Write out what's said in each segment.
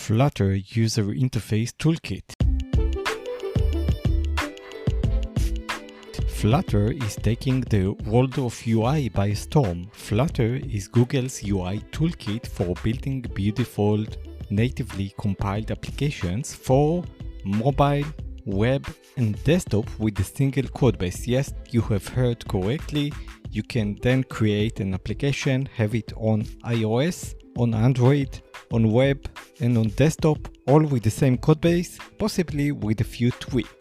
Flutter User Interface Toolkit. Flutter is taking the world of UI by storm. Flutter is Google's UI toolkit for building beautiful, natively compiled applications for mobile, web, and desktop with a single codebase. Yes, you have heard correctly. You can then create an application, have it on iOS, on Android, on web, and on desktop, all with the same codebase, possibly with a few tweaks.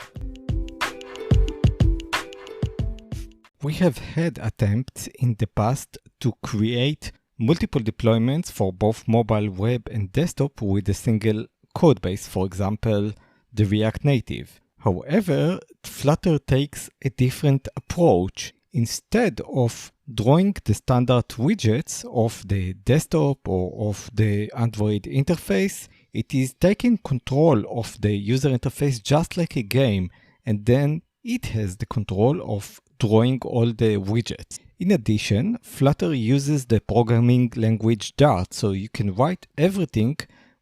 We have had attempts in the past to create multiple deployments for both mobile, web, and desktop with a single codebase, for example, the React Native. However, Flutter takes a different approach. Instead of drawing the standard widgets of the desktop or of the Android interface, it is taking control of the user interface just like a game, and then it has the control of drawing all the widgets. In addition, Flutter uses the programming language Dart, so you can write everything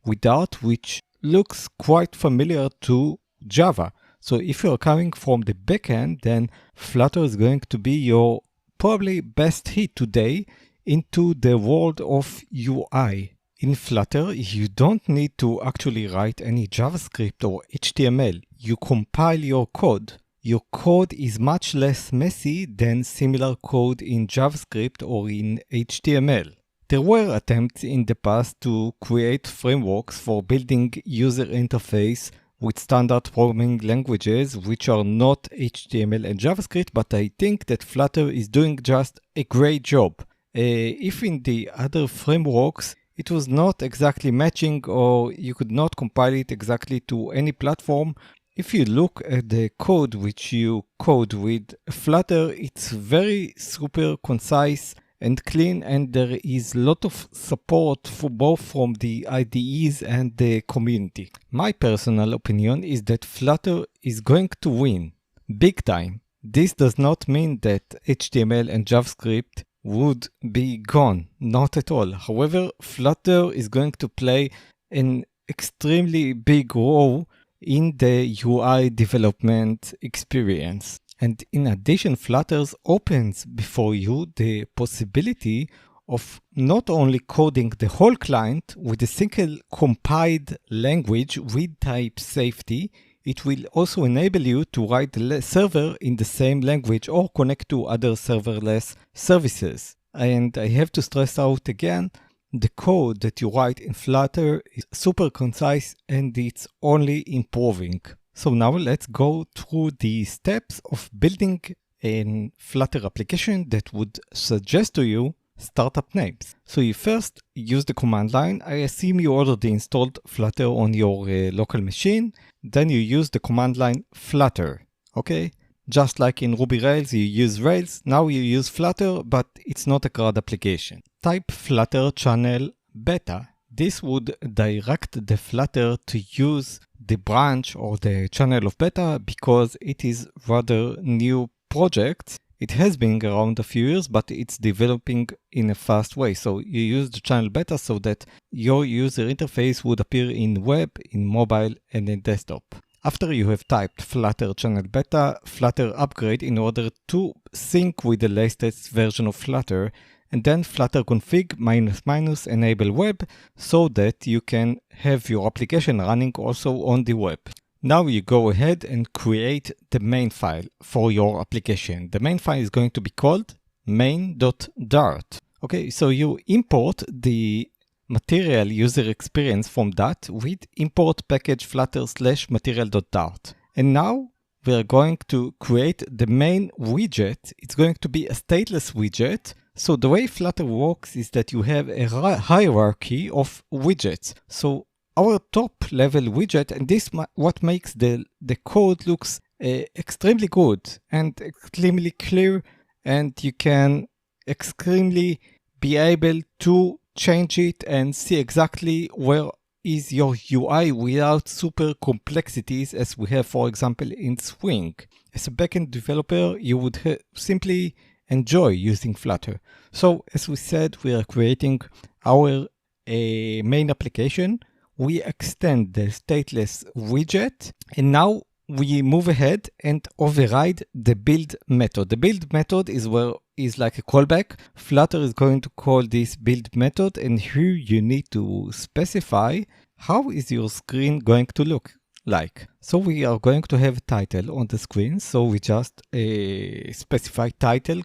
with Dart, which looks quite familiar to Java. So if you're coming from the backend, then Flutter is going to be your probably best hit today into the world of UI. In Flutter, you don't need to actually write any JavaScript or HTML. You compile your code. Your code is much less messy than similar code in JavaScript or in HTML. There were attempts in the past to create frameworks for building user interface with standard programming languages which are not HTML and JavaScript, but I think that Flutter is doing just a great job. If in the other frameworks it was not exactly matching or you could not compile it exactly to any platform, if you look at the code which you code with Flutter, it's very super concise and clean, and there is a lot of support for both from the IDEs and the community. My personal opinion is that Flutter is going to win big time. This does not mean that HTML and JavaScript would be gone, not at all. However, Flutter is going to play an extremely big role in the UI development experience. And in addition, Flutter opens before you the possibility of not only coding the whole client with a single compiled language with type safety, it will also enable you to write the server in the same language or connect to other serverless services. And I have to stress out again, the code that you write in Flutter is super concise and it's only improving. So now let's go through the steps of building a Flutter application that would suggest to you startup names. So you first use the command line. I assume you already installed Flutter on your local machine. Then you use the command line Flutter, okay? Just like in Ruby Rails, you use Rails. Now you use Flutter, but it's not a CRUD application. Type Flutter channel beta. This would direct the Flutter to use the branch or the channel of beta because it is rather new project. It has been around a few years, but it's developing in a fast way. So you use the channel beta so that your user interface would appear in web, in mobile, and in desktop. After you have typed Flutter channel beta, Flutter upgrade in order to sync with the latest version of Flutter, and then Flutter config -- enable web so that you can have your application running also on the web. Now you go ahead and create the main file for your application. The main file is going to be called main.dart. Okay, so you import the material user experience from that with import package flutter /material.dart. And now we are going to create the main widget. It's going to be a stateless widget. So the way Flutter works is that you have a hierarchy of widgets. So our top level widget, and this what makes the code looks extremely good and extremely clear, and you can extremely be able to change it and see exactly where is your UI without super complexities as we have, for example, in Swing. As a backend developer, you would simply enjoy using Flutter. So as we said, we are creating our main application we extend the stateless widget, and now we move ahead and override the build method. The build method is like a callback. Flutter is going to call this build method, and here you need to specify how is your screen going to look like. So we are going to have a title on the screen. So we just specify title :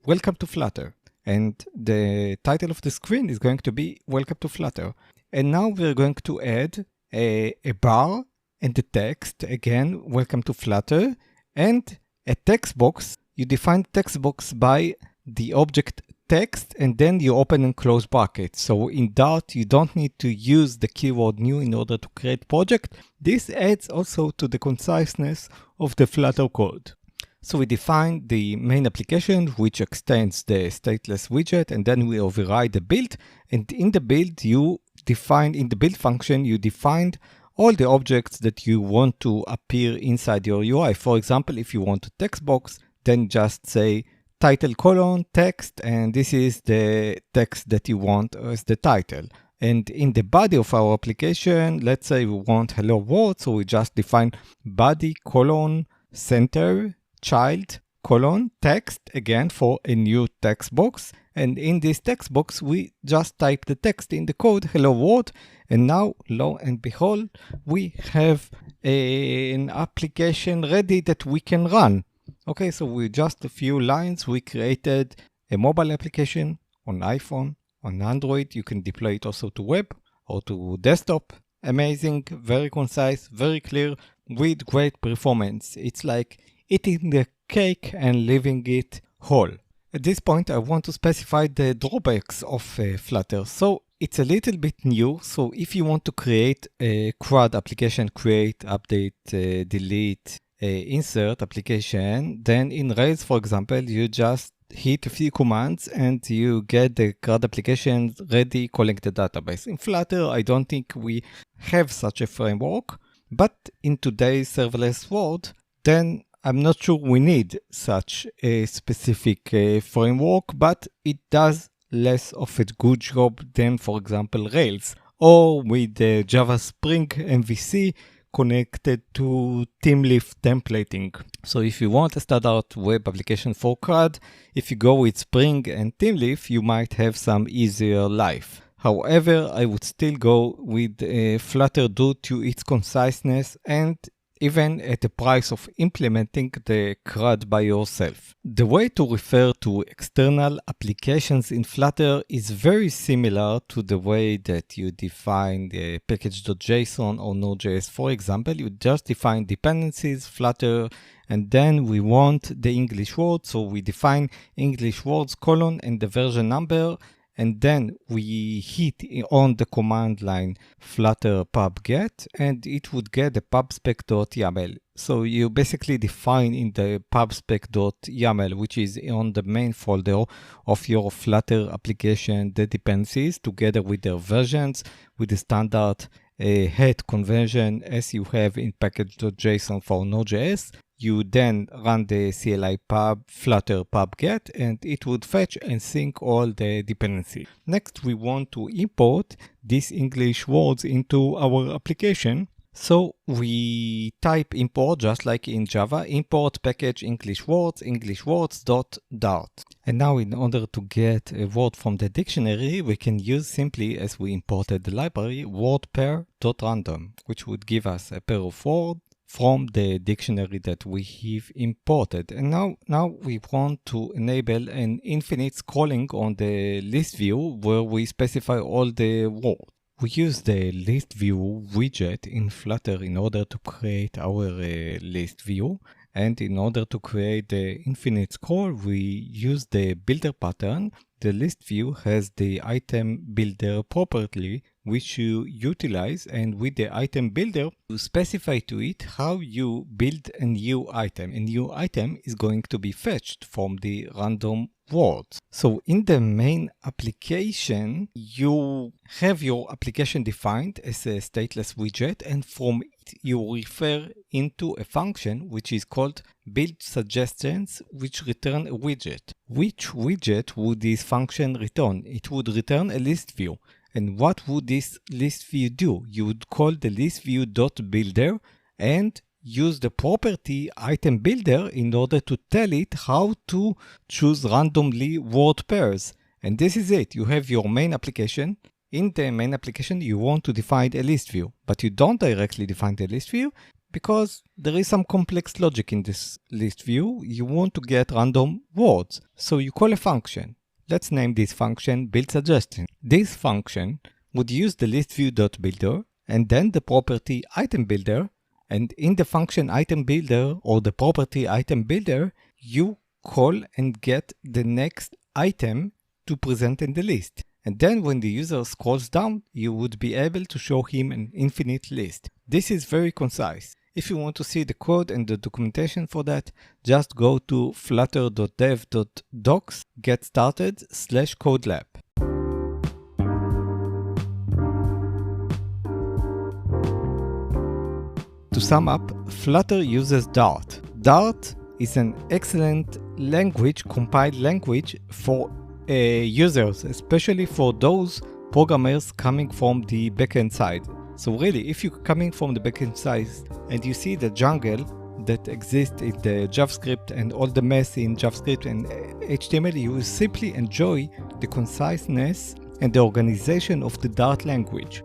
welcome to Flutter. And the title of the screen is going to be welcome to Flutter. And now we're going to add a bar and the text, again, welcome to Flutter, and a text box. You define text box by the object text, and then you open and close brackets. So in Dart, you don't need to use the keyword new in order to create project. This adds also to the conciseness of the Flutter code. So we define the main application, which extends the stateless widget, and then we override the build. And in the build, in the build function, you defined all the objects that you want to appear inside your UI. For example, if you want a text box, then just say title : text, and this is the text that you want as the title. And in the body of our application, let's say we want hello world, so we just define body : center child : text, again for a new text box. And in this text box, we just type the text in the code, hello world. And now, lo and behold, we have an application ready that we can run. Okay, so with just a few lines, we created a mobile application on iPhone, on Android. You can deploy it also to web or to desktop. Amazing, very concise, very clear, with great performance. It's like eating the cake and leaving it whole. At this point, I want to specify the drawbacks of Flutter. So it's a little bit new. So if you want to create a CRUD application, create, update, delete, insert application, then in Rails, for example, you just hit a few commands and you get the CRUD application ready, calling the database. In Flutter, I don't think we have such a framework, but in today's serverless world, then I'm not sure we need such a specific framework, but it does less of a good job than, for example, Rails, or with the Java Spring MVC connected to Teamleaf templating. So if you want a standard web application for CRUD, if you go with Spring and Teamleaf, you might have some easier life. However, I would still go with Flutter due to its conciseness and even at the price of implementing the CRUD by yourself. The way to refer to external applications in Flutter is very similar to the way that you define the package.json or Node.js. For example, you just define dependencies, Flutter, and then we want the English word. So we define English words : and the version number. And then we hit on the command line flutter pub get, and it would get the pubspec.yaml. So you basically define in the pubspec.yaml, which is on the main folder of your Flutter application, the dependencies together with their versions, with the standard head convention as you have in package.json for Node.js. You then run the CLI pub flutter pub get, and it would fetch and sync all the dependencies. Next, we want to import these English words into our application. So we type import just like in Java, import package English words.dart. And now in order to get a word from the dictionary, we can use simply, as we imported the library, wordpair.random, which would give us a pair of words from the dictionary that we have imported. And now we want to enable an infinite scrolling on the list view where we specify all the words. We use the list view widget in Flutter in order to create our list view. And in order to create the infinite scroll, we use the builder pattern. The list view has the item builder property, which you utilize, and with the item builder, you specify to it how you build a new item. A new item is going to be fetched from the random words. So in the main application, you have your application defined as a stateless widget, and from it you refer into a function which is called build suggestions, which return a widget. Which widget would this function return? It would return a list view. And what would this list view do? You would call the list view.builder and use the property item builder in order to tell it how to choose randomly word pairs. And this is it. You have your main application. In the main application, you want to define a list view, but you don't directly define the list view because there is some complex logic in this list view. You want to get random words. So you call a function. Let's name this function build suggestion. This function would use the list view.builder and then the property item builder. And in the function item builder or the property item builder, you call and get the next item to present in the list. And then when the user scrolls down, you would be able to show him an infinite list. This is very concise. If you want to see the code and the documentation for that, just go to flutter.dev.docs, get started /codelab. To sum up, Flutter uses Dart. Dart is an excellent language, compiled language for users, especially for those programmers coming from the backend side. So really, if you're coming from the backend side and you see the jungle that exists in the JavaScript and all the mess in JavaScript and HTML, you will simply enjoy the conciseness and the organization of the Dart language.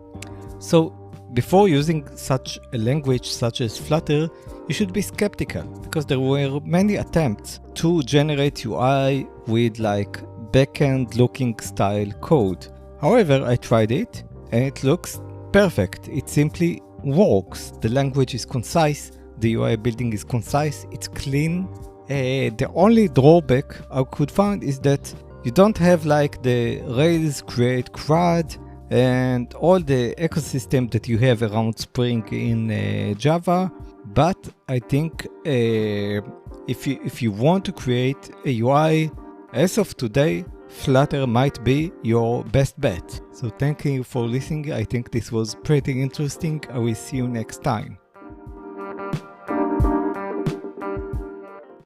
So before using such a language such as Flutter, you should be skeptical because there were many attempts to generate UI with like backend looking style code. However, I tried it and it looks perfect. It simply works. The language is concise, the UI building is concise, it's clean. The only drawback I could find is that you don't have like the Rails create CRUD and all the ecosystem that you have around Spring in Java. But I think if you want to create a UI, as of today, Flutter might be your best bet. So thank you for listening. I think this was pretty interesting. I will see you next time.